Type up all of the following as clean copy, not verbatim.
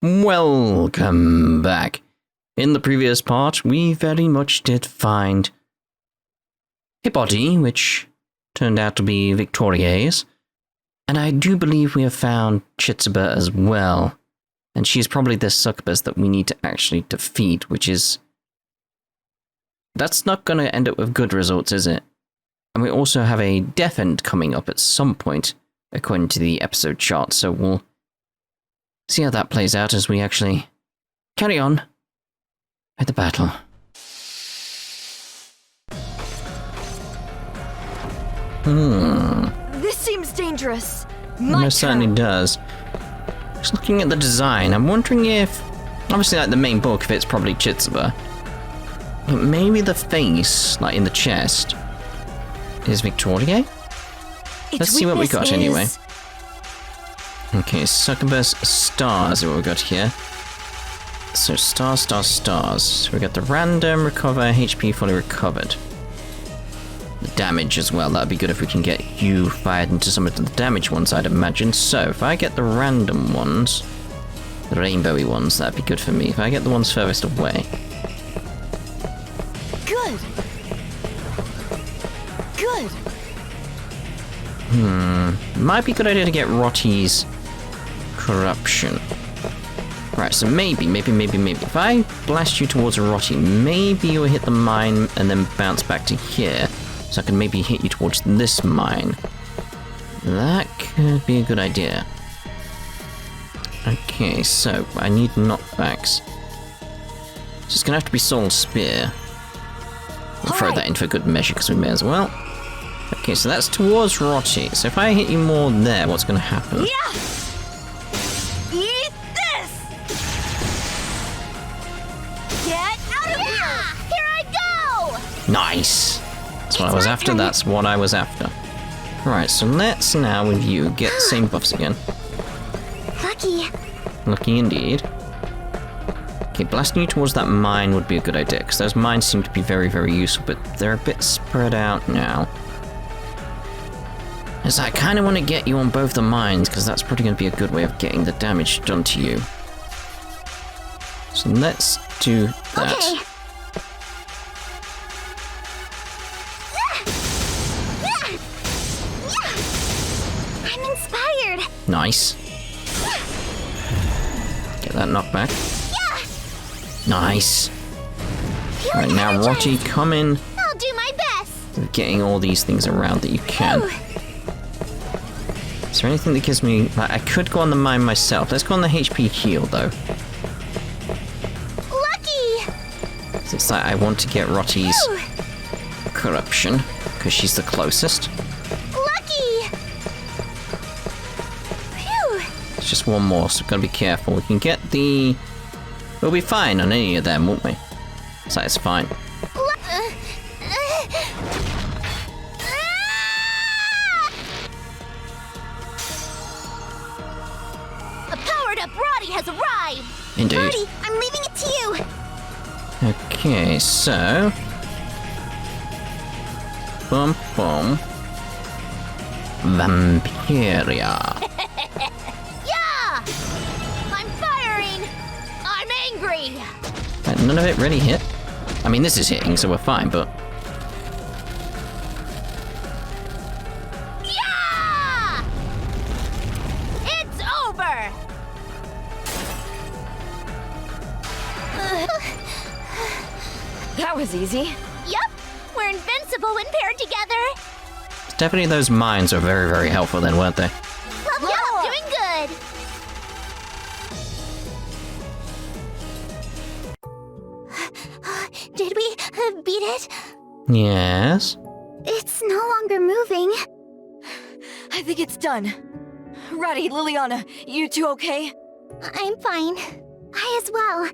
Welcome back. In the previous part, we very much did find a body, which turned out to be Victoria's. And I do believe we have found Chitsuba as well. And she's probably the succubus that we need to actually defeat, which is... That's not going to end up with good results, is it? And we also have a death end coming up at some point, according to the episode chart, so we'll see how that plays out as we actually carry on with the battle. This seems dangerous. It certainly does. Just looking at the design, I'm wondering if, obviously like the main bulk of it's probably Chitsuba, but maybe the face, like in the chest, is Victoria? Let's see what we got anyway. Okay, Succubus stars are what we got here. So stars, stars, stars. So we got the random recover, HP fully recovered. The damage as well, that'd be good if we can get you fired into some of the damage ones, I'd imagine. So if I get the random ones, the rainbowy ones, that'd be good for me. If I get the ones furthest away. Good. Good. Might be a good idea to get Rotti's corruption. Right, so maybe. If I blast you towards a Rotti, maybe you'll hit the mine and then bounce back to here. So I can maybe hit you towards this mine. That could be a good idea. Okay, so I need knockbacks. So it's gonna have to be Soul Spear. We'll throw that in for good measure because we may as well. Okay, so that's towards Rotti. So if I hit you more there, what's gonna happen? Yeah! Eat this! Get out of here! Here I go! Nice! That's what I was after, that's what I was after. Right, so let's now with you get the same buffs again. Lucky. Lucky indeed. Okay, blasting you towards that mine would be a good idea, because those mines seem to be very, very useful, but they're a bit spread out now. As I kind of want to get you on both the mines, because that's probably going to be a good way of getting the damage done to you. So let's do that. Okay. I'm inspired. Nice. Get that knockback. Nice. Right, now Rotti, come in. I'll do my best. With getting all these things around that you can. Ooh. Is there anything that gives me... Like, I could go on the mine myself. Let's go on the HP heal, though. Lucky. It's like I want to get Rotti's Ooh. corruption, because she's the closest. Lucky. Phew. It's just one more, so we've got to be careful. We can get the... We'll be fine on any of them, won't we? So it's fine. A powered-up Roddy has arrived. Indeed. Roddy, I'm leaving it to you. Okay, so... Boom, boom. Vampiria. Yeah! I'm firing. I'm angry. None of it really hit. I mean, this is hitting, so we're fine, but... Yeah! It's over. That was easy. Yup, we're invincible when paired together. Definitely those mines are very, very helpful then, weren't they? Level up, doing good. Did we beat it? Yes? It's no longer moving. I think it's done. Roddy, Liliana, you two okay? I'm fine. I as well.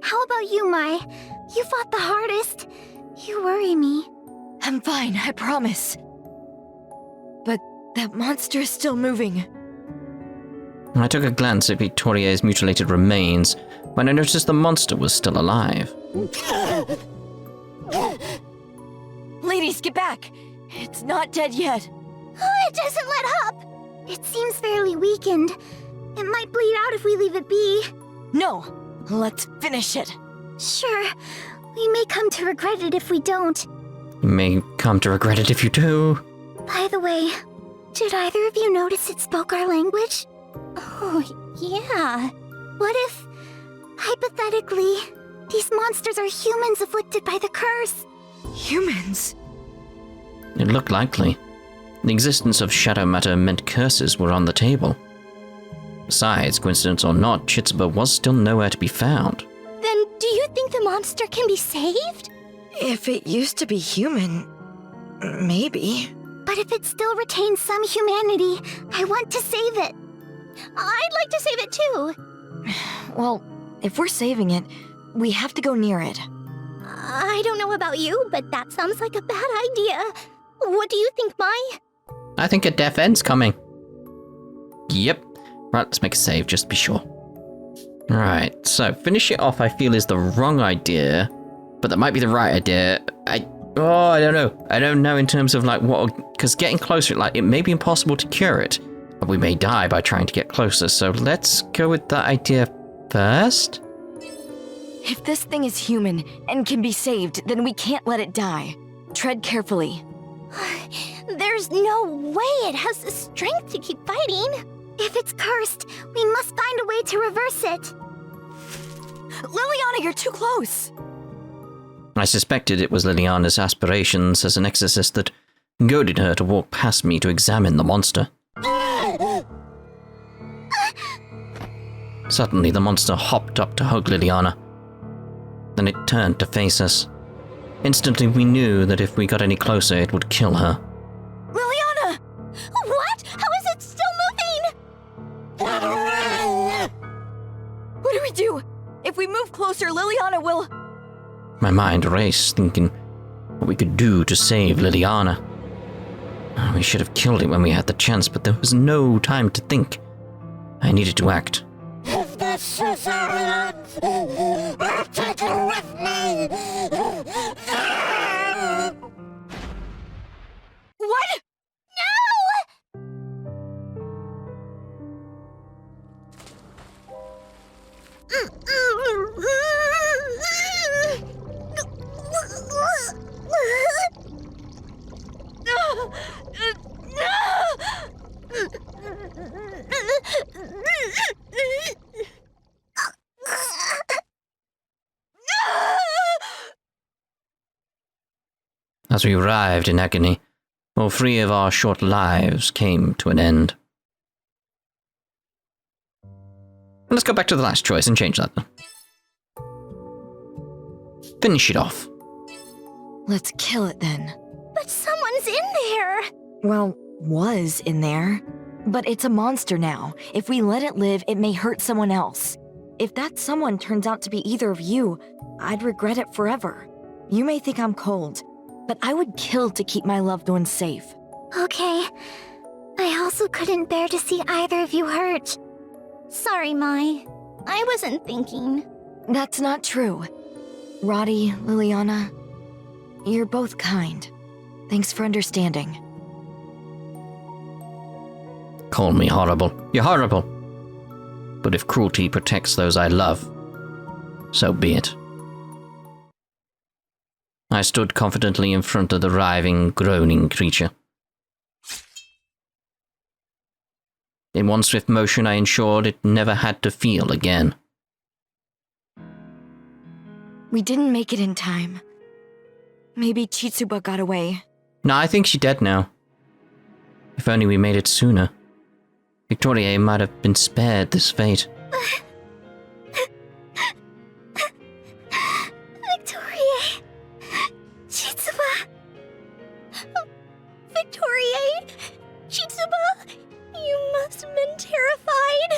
How about you, Mai? You fought the hardest. You worry me. I'm fine, I promise. But that monster is still moving. I took a glance at Victoria's mutilated remains when I noticed the monster was still alive. Ladies, get back! It's not dead yet. Oh, it doesn't let up. It seems fairly weakened. It might bleed out if we leave it be. No! Let's finish it! Sure, we may come to regret it if we don't. You may come to regret it if you do. By the way, did either of you notice it spoke our language? Oh, yeah. What if, hypothetically, these monsters are humans afflicted by the curse? Humans? It looked likely. The existence of shadow matter meant curses were on the table. Besides, coincidence or not, Chitsuba was still nowhere to be found. Then do you think the monster can be saved? If it used to be human, maybe. But if it still retains some humanity, I want to save it. I'd like to save it too. Well, if we're saving it, we have to go near it. I don't know about you, but that sounds like a bad idea. What do you think, Mai? I think a death end's coming. Yep. Right, let's make a save just to be sure. Right, so finish it off I feel is the wrong idea, but that might be the right idea. I don't know. I don't know in terms of like what, because getting closer, like it may be impossible to cure it, but we may die by trying to get closer, so let's go with that idea first. If this thing is human and can be saved, then we can't let it die. Tread carefully. There's no way it has the strength to keep fighting. If it's cursed, we must find a way to reverse it. Liliana, you're too close! I suspected it was Liliana's aspirations as an exorcist that goaded her to walk past me to examine the monster. Suddenly, the monster hopped up to hug Liliana. Then it turned to face us. Instantly, we knew that if we got any closer, it would kill her. Liliana! What? How is it still moving? What do we do? If we move closer, Liliana will... My mind raced, thinking what we could do to save Liliana. We should have killed it when we had the chance, but there was no time to think. I needed to act. If this is our end, I'll take it with me. What? As we arrived in agony, all three of our short lives came to an end. Let's go back to the last choice and change that. Finish it off. Let's kill it then. But someone's in there. Well, was in there. But it's a monster now. If we let it live, it may hurt someone else. If that someone turns out to be either of you, I'd regret it forever. You may think I'm cold, but I would kill to keep my loved ones safe. Okay. I also couldn't bear to see either of you hurt. Sorry, Mai. I wasn't thinking. That's not true. Roddy, Liliana, you're both kind. Thanks for understanding. Call me horrible. You're horrible. But if cruelty protects those I love, so be it. I stood confidently in front of the writhing, groaning creature. In one swift motion, I ensured it never had to feel again. We didn't make it in time. Maybe Chitsuba got away. No, I think she's dead now. If only we made it sooner. Victoria might have been spared this fate. Victoria! Chitsuba! Victoria! Chitsuba! You must have been terrified.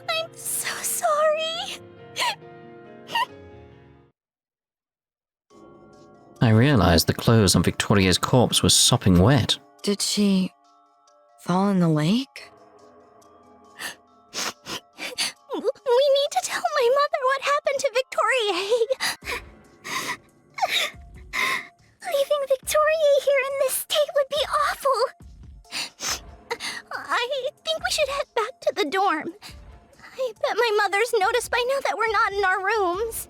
I'm so sorry. I realized the clothes on Victoria's corpse was sopping wet. Did she fall in the lake? We need to tell my mother what happened to Victoria. Leaving Victoria here in this state would be awful. I think we should head back to the dorm. I I bet my mother's noticed by now that we're not in our rooms.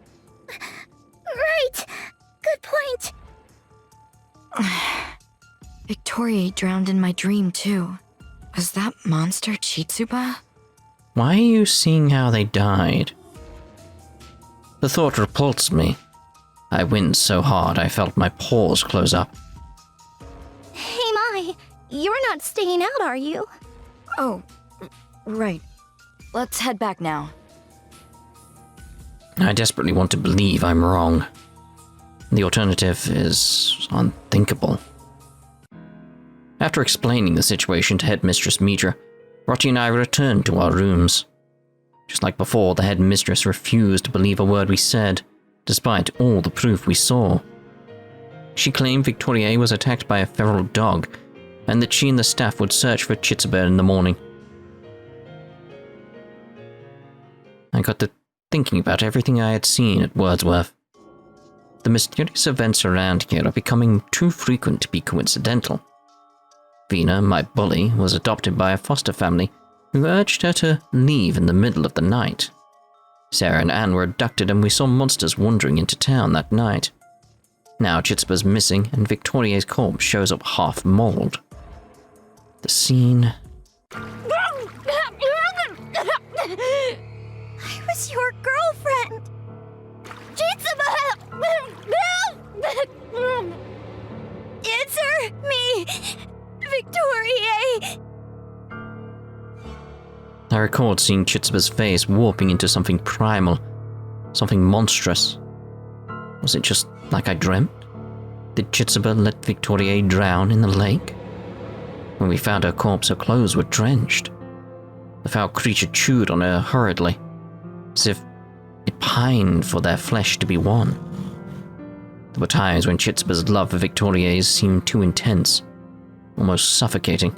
Right. Good point. Victoria drowned in my dream, too. Was that monster Chitsuba? Why are you seeing how they died? The thought repulsed me. I winced so hard I felt my pores close up. Hey, Mai. You're not staying out, are you? Oh, right. Let's head back now. I desperately want to believe I'm wrong. The alternative is unthinkable. After explaining the situation to Headmistress Mitra, Rotti and I returned to our rooms. Just like before, the headmistress refused to believe a word we said, despite all the proof we saw. She claimed Victoria was attacked by a feral dog, and that she and the staff would search for Chitsuba in the morning. I got to thinking about everything I had seen at Wordsworth. The mysterious events around here are becoming too frequent to be coincidental. Vina, my bully, was adopted by a foster family who urged her to leave in the middle of the night. Sarah and Anne were abducted and we saw monsters wandering into town that night. Now Chitsuba's missing and Victoria's corpse shows up half mauled. The scene... I was your girlfriend! Chitsuba! Answer me! Victoria! I recalled seeing Chitsuba's face warping into something primal, something monstrous. Was it just like I dreamt? Did Chitsuba let Victoria drown in the lake? When we found her corpse, her clothes were drenched. The foul creature chewed on her hurriedly, as if it pined for their flesh to be won. There were times when Chitsuba's love for Victoria's seemed too intense, almost suffocating.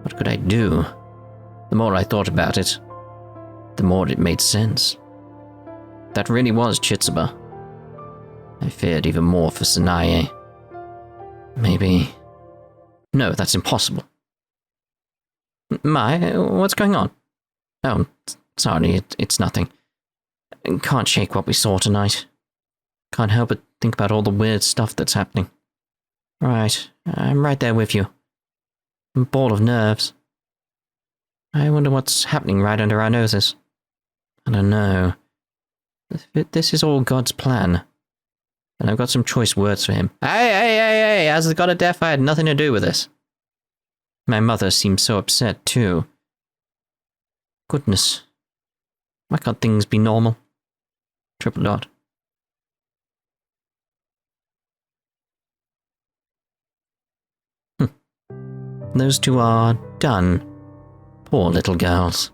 What could I do? The more I thought about it, the more it made sense. That really was Chitsuba. I feared even more for Sanae. Maybe... No, that's impossible. Mai, what's going on? Oh, sorry, it's nothing. Can't shake what we saw tonight. Can't help but think about all the weird stuff that's happening. Right, I'm right there with you. I'm a ball of nerves. I wonder what's happening right under our noses. I don't know. This is all God's plan. And I've got some choice words for him. Hey, as the god of death, I had nothing to do with this. My mother seemed so upset, too. Goodness. Why can't things be normal? Triple dot. Those two are done. Poor little girls.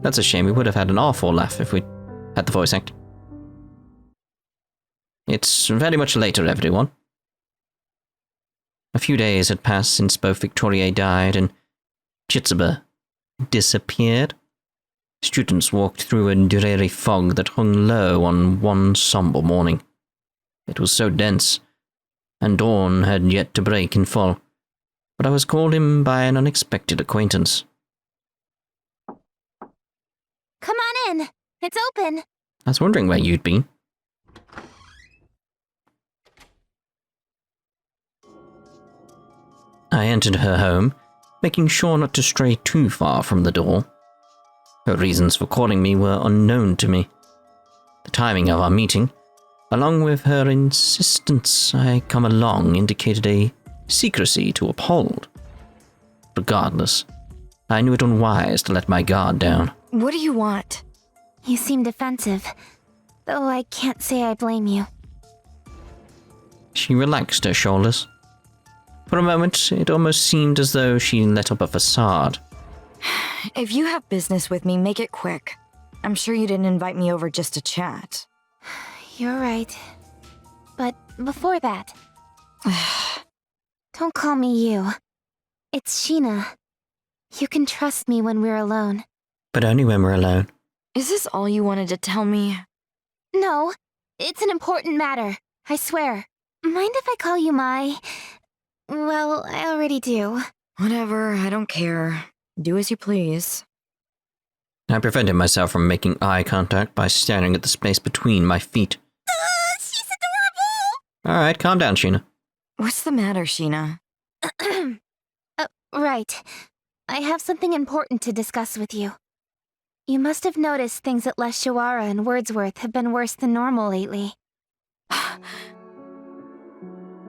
That's a shame. We would have had an awful laugh if we had the voice act. It's very much later, everyone. A few days had passed since both Victoria died and Chitsuba disappeared. Students walked through a dreary fog that hung low on one somber morning. It was so dense, and dawn had yet to break in full, but I was called in by an unexpected acquaintance. Come on in. It's open. I was wondering where you'd been. I entered her home, making sure not to stray too far from the door. Her reasons for calling me were unknown to me. The timing of our meeting, along with her insistence I come along, indicated a secrecy to uphold. Regardless, I knew it unwise to let my guard down. What do you want? You seem defensive, though I can't say I blame you. She relaxed her shoulders. For a moment, it almost seemed as though she let up a facade. If you have business with me, make it quick. I'm sure you didn't invite me over just to chat. You're right. But before that... Don't call me you. It's Shina. You can trust me when we're alone. But only when we're alone. Is this all you wanted to tell me? No, it's an important matter. I swear. Mind if I call you Mai? Well, I already do. Whatever, I don't care. Do as you please. I prevented myself from making eye contact by staring at the space between my feet. She's adorable! Alright, calm down, Shina. What's the matter, Shina? Right. I have something important to discuss with you. You must have noticed things at Les Choara and Wordsworth have been worse than normal lately.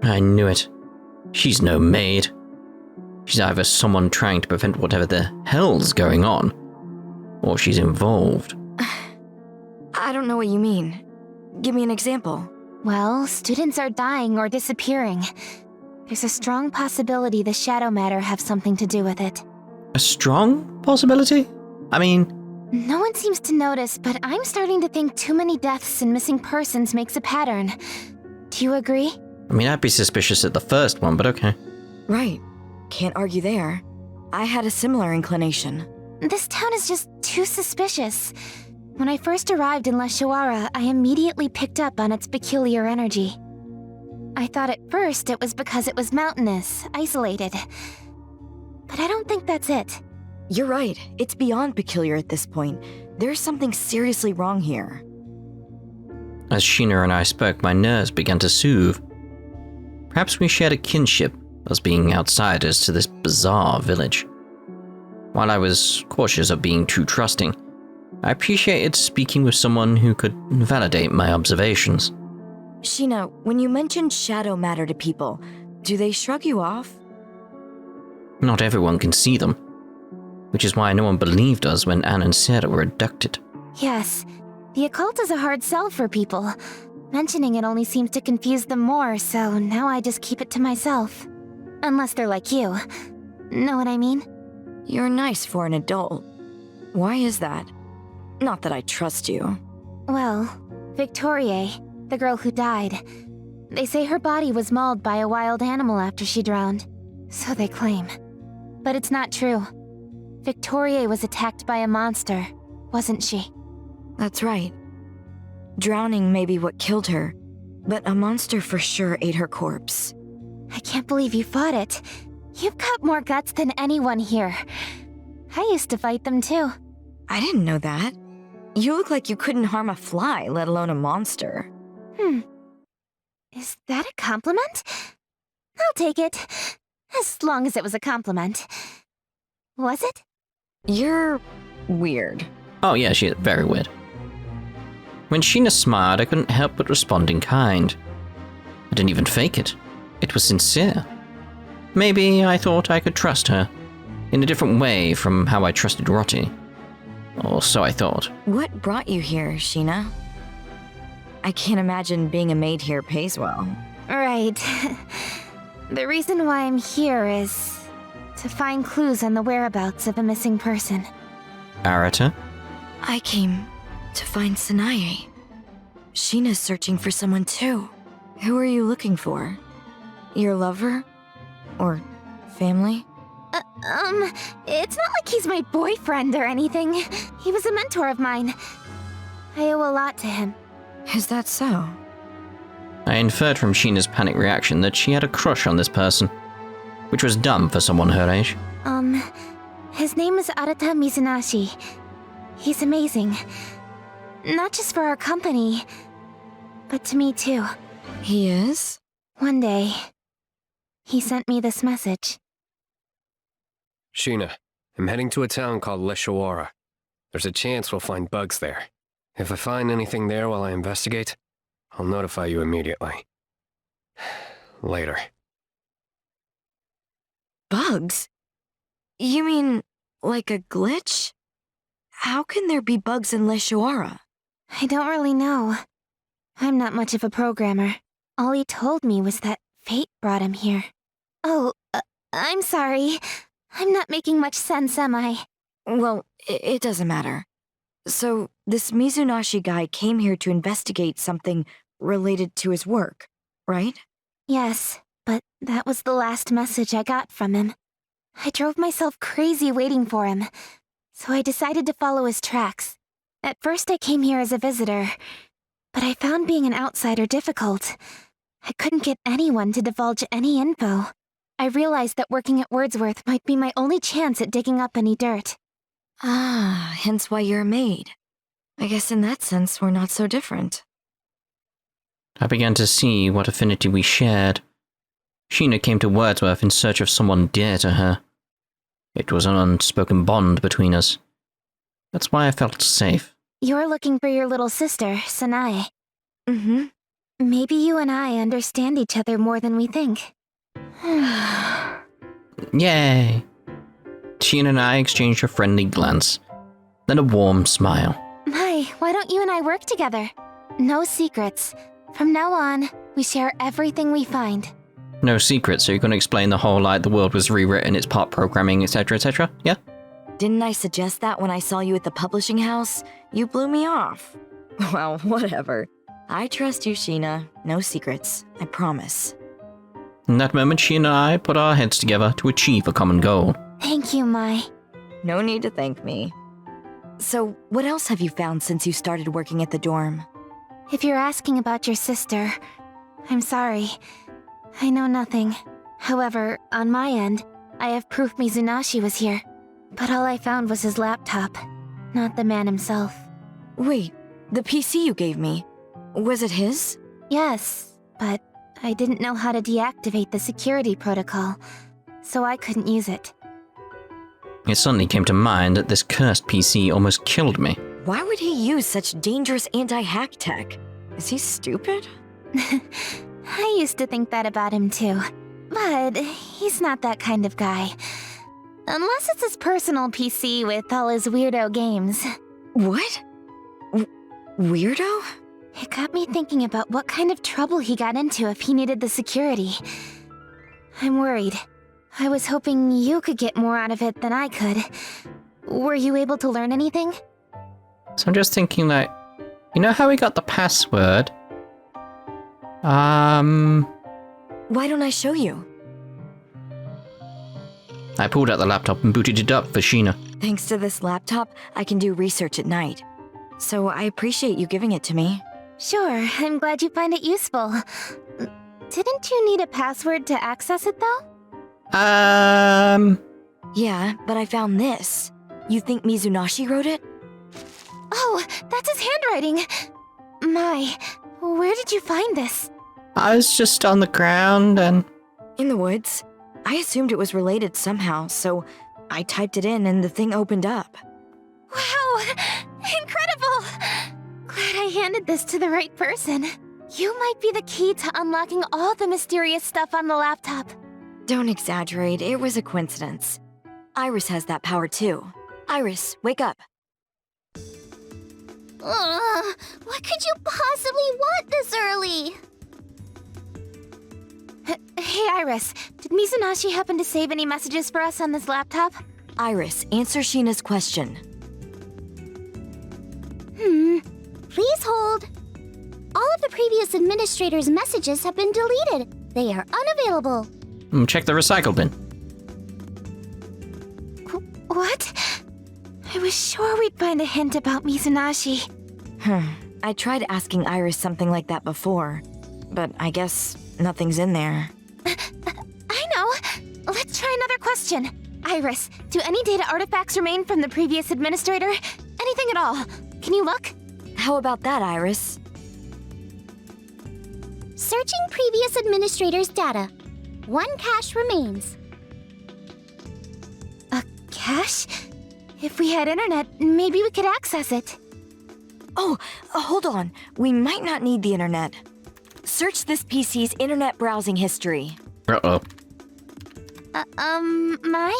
I knew it. She's no maid. She's either someone trying to prevent whatever the hell's going on, or she's involved. I don't know what you mean. Give me an example. Well, students are dying or disappearing. There's a strong possibility the shadow matter have something to do with it. A strong possibility? I mean, No one seems to notice, but I'm starting to think too many deaths and missing persons makes a pattern. Do you agree? I'd be suspicious at the first one, but okay. Right. Can't argue there. I had a similar inclination. This town is just too suspicious. When I first arrived in Les Choara, I immediately picked up on its peculiar energy. I thought at first it was because it was mountainous, isolated. But I don't think that's it. You're right. It's beyond peculiar at this point. There's something seriously wrong here. As Shina and I spoke, my nerves began to soothe. Perhaps we shared a kinship, as being outsiders to this bizarre village. While I was cautious of being too trusting, I appreciated speaking with someone who could validate my observations. Shina, when you mention shadow matter to people, do they shrug you off? Not everyone can see them, which is why no one believed us when Anne and Sarah were abducted. Yes, the occult is a hard sell for people. Mentioning it only seems to confuse them more, so now I just keep it to myself. Unless they're like you. Know what I mean? You're nice for an adult. Why is that? Not that I trust you. Well, Victoriae, the girl who died, they say her body was mauled by a wild animal after she drowned. So they claim. But it's not true. Victoriae was attacked by a monster, wasn't she? That's right. Drowning may be what killed her, but a monster for sure ate her corpse. I can't believe you fought it. You've got more guts than anyone here. I used to fight them too. I didn't know that. You look like you couldn't harm a fly, let alone a monster. Is that a compliment? I'll take it. As long as it was a compliment. Was it? You're weird. Oh yeah, she is very weird. When Shina smiled, I couldn't help but respond in kind. I didn't even fake it. It was sincere. Maybe I thought I could trust her, in a different way from how I trusted Rotti. Or so I thought. What brought you here, Shina? I can't imagine being a maid here pays well. Right. The reason why I'm here is to find clues on the whereabouts of a missing person. Arata? I came to find Sanae. Shina's searching for someone too. Who are you looking for? Your lover? Or family? It's not like he's my boyfriend or anything. He was a mentor of mine. I owe a lot to him. Is that so? I inferred from Shina's panic reaction that she had a crush on this person, which was dumb for someone her age. His name is Arata Mizunashi. He's amazing. Not just for our company, but to me too. He is? One day, he sent me this message. Shina, I'm heading to a town called Les Choara. There's a chance we'll find bugs there. If I find anything there while I investigate, I'll notify you immediately. Later. Bugs? You mean, like a glitch? How can there be bugs in Les Choara? I don't really know. I'm not much of a programmer. All he told me was that fate brought him here. Oh, I'm sorry. I'm not making much sense, am I? Well, it doesn't matter. So, this Mizunashi guy came here to investigate something related to his work, right? Yes, but that was the last message I got from him. I drove myself crazy waiting for him, so I decided to follow his tracks. At first I came here as a visitor, but I found being an outsider difficult. I couldn't get anyone to divulge any info. I realized that working at Wordsworth might be my only chance at digging up any dirt. Ah, hence why you're a maid. I guess in that sense, we're not so different. I began to see what affinity we shared. Shina came to Wordsworth in search of someone dear to her. It was an unspoken bond between us. That's why I felt safe. You're looking for your little sister, Sanae. Mm-hmm. Maybe you and I understand each other more than we think. Yay! Shina and I exchanged a friendly glance, then a warm smile. Mai, why don't you and I work together? No secrets. From now on, we share everything we find. No secret, so you're going to explain the whole, like, the world was rewritten, it's part programming, etc., yeah? Didn't I suggest that when I saw you at the publishing house? You blew me off. Well, whatever. I trust you, Shina. No secrets. I promise. In that moment, she and I put our heads together to achieve a common goal. Thank you, Mai. No need to thank me. So, what else have you found since you started working at the dorm? If you're asking about your sister, I'm sorry. I know nothing. However, on my end, I have proof Mizunashi was here. But all I found was his laptop, not the man himself. Wait, the PC you gave me, was it his? Yes, but I didn't know how to deactivate the security protocol, so I couldn't use it. It suddenly came to mind that this cursed PC almost killed me. Why would he use such dangerous anti-hack tech? Is he stupid? I used to think that about him too, but he's not that kind of guy. Unless it's his personal PC with all his weirdo games. What? Weirdo? It got me thinking about what kind of trouble he got into if he needed the security. I'm worried. I was hoping you could get more out of it than I could. Were you able to learn anything? So I'm just thinking, like, you know how we got the password? Why don't I show you? I pulled out the laptop and booted it up for Shina. Thanks to this laptop, I can do research at night. So I appreciate you giving it to me. Sure, I'm glad you find it useful. Didn't you need a password to access it, though? Yeah, but I found this. You think Mizunashi wrote it? Oh, that's his handwriting! Mai, where did you find this? I was just on the ground and... In the woods. I assumed it was related somehow, so I typed it in and the thing opened up. Wow! Incredible! Glad I handed this to the right person. You might be the key to unlocking all the mysterious stuff on the laptop. Don't exaggerate, it was a coincidence. Iris has that power too. Iris, wake up. What could you possibly want this early? Hey, Iris. Did Mizunashi happen to save any messages for us on this laptop? Iris, answer Shina's question. Please hold. All of the previous administrator's messages have been deleted. They are unavailable. Check the recycle bin. What? I was sure we'd find a hint about Mizunashi. I tried asking Iris something like that before, but I guess nothing's in there. I know. Let's try another question. Iris, do any data artifacts remain from the previous administrator? Anything at all? Can you look? How about that, Iris? Searching previous administrator's data. 1 cache remains. A cache? If we had internet, maybe we could access it. Oh, hold on. We might not need the internet. Search this PC's internet browsing history. Uh-oh. Mai?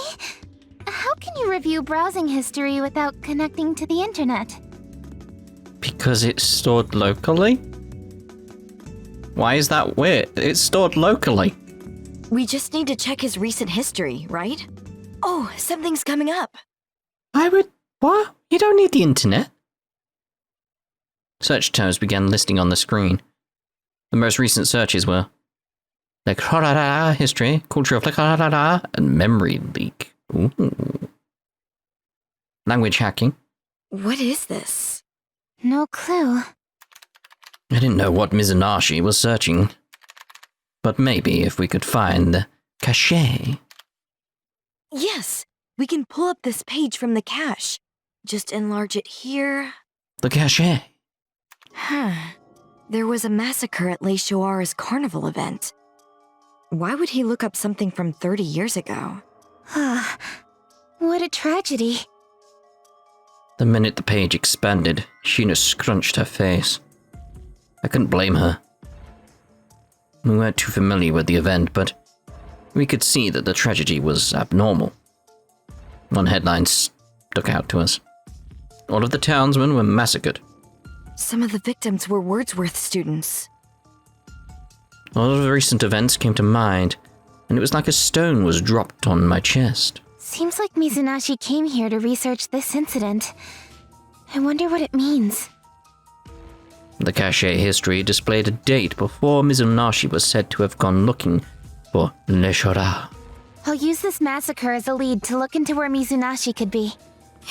How can you review browsing history without connecting to the internet? Because it's stored locally? Why is that weird? It's stored locally. We just need to check his recent history, right? Oh, something's coming up. I would... What? You don't need the internet. Search terms began listing on the screen. The most recent searches were the Choara history, culture of the and memory leak. Ooh. Language hacking. What is this? No clue. I didn't know what Mizunashi was searching. But maybe if we could find Cache? Yes, we can pull up this page from the cache. Just enlarge it here. The cache? Huh. There was a massacre at Les Choara's carnival event. Why would he look up something from 30 years ago? What a tragedy. The minute the page expanded, Shina scrunched her face. I couldn't blame her. We weren't too familiar with the event, but we could see that the tragedy was abnormal. One headline stuck out to us. All of the townsmen were massacred. Some of the victims were Wordsworth students. All of the recent events came to mind, and it was like a stone was dropped on my chest. Seems like Mizunashi came here to research this incident. I wonder what it means. The cache history displayed a date before Mizunashi was said to have gone looking for Les Choara. I'll use this massacre as a lead to look into where Mizunashi could be.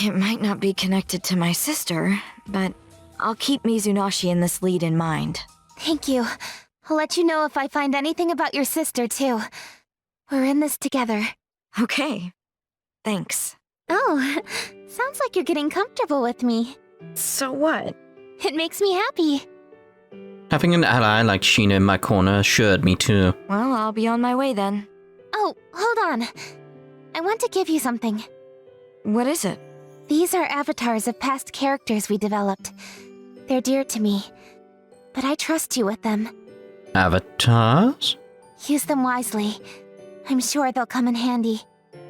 It might not be connected to my sister, but I'll keep Mizunashi in this lead in mind. Thank you. I'll let you know if I find anything about your sister, too. We're in this together. Okay. Thanks. Oh, sounds like you're getting comfortable with me. So what? It makes me happy. Having an ally like Shina in my corner assured me too. Well, I'll be on my way then. Oh, hold on. I want to give you something. What is it? These are avatars of past characters we developed. They're dear to me, but I trust you with them. Avatars? Use them wisely. I'm sure they'll come in handy.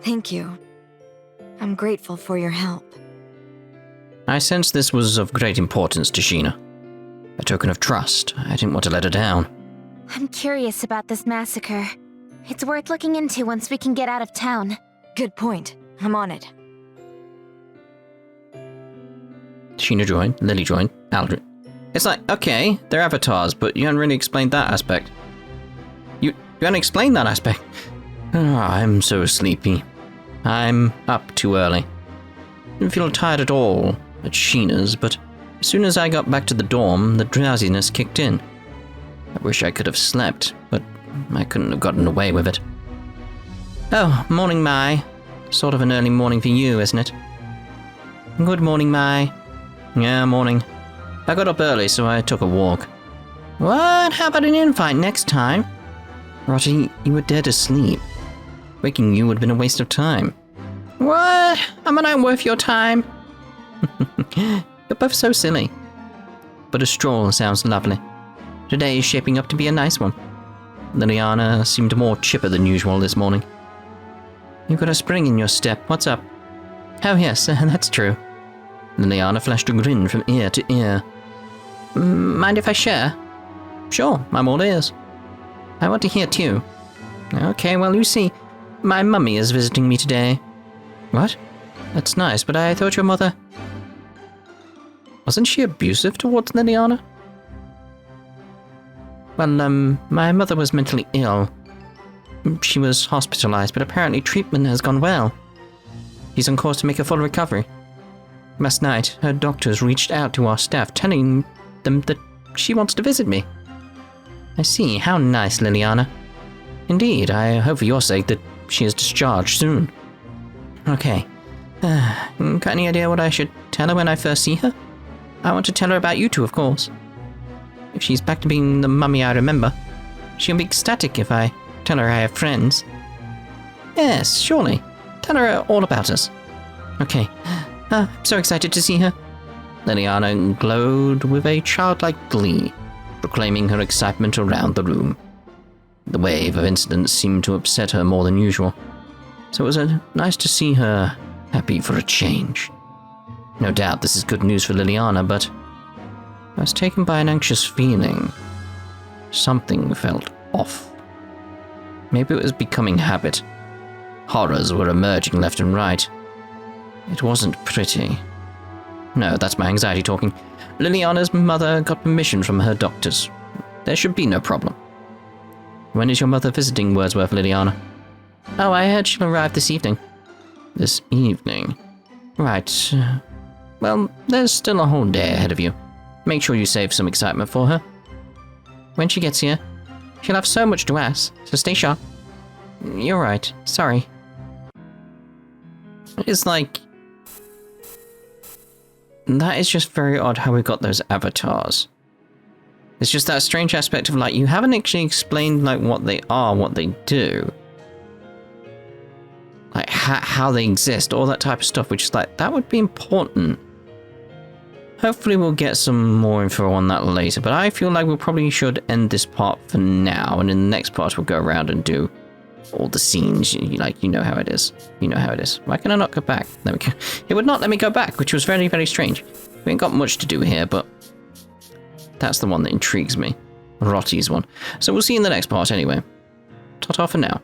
Thank you. I'm grateful for your help. I sensed this was of great importance to Shina. A token of trust. I didn't want to let her down. I'm curious about this massacre. It's worth looking into once we can get out of town. Good point. I'm on it. Shina joined, Lily joined, Aldrin. It's like, okay, they're avatars, but you haven't really explained that aspect. You haven't explained that aspect. Oh, I'm so sleepy. I'm up too early. Didn't feel tired at all at Shina's, but as soon as I got back to the dorm, the drowsiness kicked in. I wish I could have slept, but I couldn't have gotten away with it. Oh, morning, Mai. Sort of an early morning for you, isn't it? Good morning, Mai. Yeah, morning. I got up early, so I took a walk. What? How about an invite next time? Roger, you were dead asleep. Waking you would have been a waste of time. What? Am I not worth your time? You're both so silly. But a stroll sounds lovely. Today is shaping up to be a nice one. Liliana seemed more chipper than usual this morning. You've got a spring in your step. What's up? Oh yes, that's true. Liliana flashed a grin from ear to ear. Mind if I share? Sure, I'm all ears. I want to hear too. Okay, well, you see, my mummy is visiting me today. What? That's nice, but I thought your mother... Wasn't she abusive towards Liliana? Well, my mother was mentally ill. She was hospitalized, but apparently treatment has gone well. She's on course to make a full recovery. Last night, her doctors reached out to our staff, telling them that she wants to visit me. I see. How nice, Liliana. Indeed, I hope for your sake that she is discharged soon. Okay. Got any idea what I should tell her when I first see her? I want to tell her about you two, of course. If she's back to being the mummy I remember, she'll be ecstatic if I tell her I have friends. Yes, surely. Tell her all about us. Okay. I'm so excited to see her. Liliana glowed with a childlike glee, proclaiming her excitement around the room. The wave of incidents seemed to upset her more than usual, so it was nice to see her happy for a change. No doubt this is good news for Liliana, but I was taken by an anxious feeling. Something felt off. Maybe it was becoming habit. Horrors were emerging left and right. It wasn't pretty. No, that's my anxiety talking. Liliana's mother got permission from her doctors. There should be no problem. When is your mother visiting Wordsworth, Liliana? Oh, I heard she'll arrive this evening. This evening? Right. Well, there's still a whole day ahead of you. Make sure you save some excitement for her. When she gets here, she'll have so much to ask, so stay sharp. You're right. Sorry. It's like... That is just very odd how we got those avatars. It's just that strange aspect of, like, you haven't actually explained, like, what they are, what they do. Like, how they exist, all that type of stuff, which is like, that would be important. Hopefully we'll get some more info on that later, but I feel like we probably should end this part for now, and in the next part we'll go around and do all the scenes, like, you know how it is. You know how it is. Why can I not go back? There we go. It would not let me go back, which was very, very strange. We ain't got much to do here, but that's the one that intrigues me. Rotti's one. So we'll see you in the next part anyway. Ta-ta for now.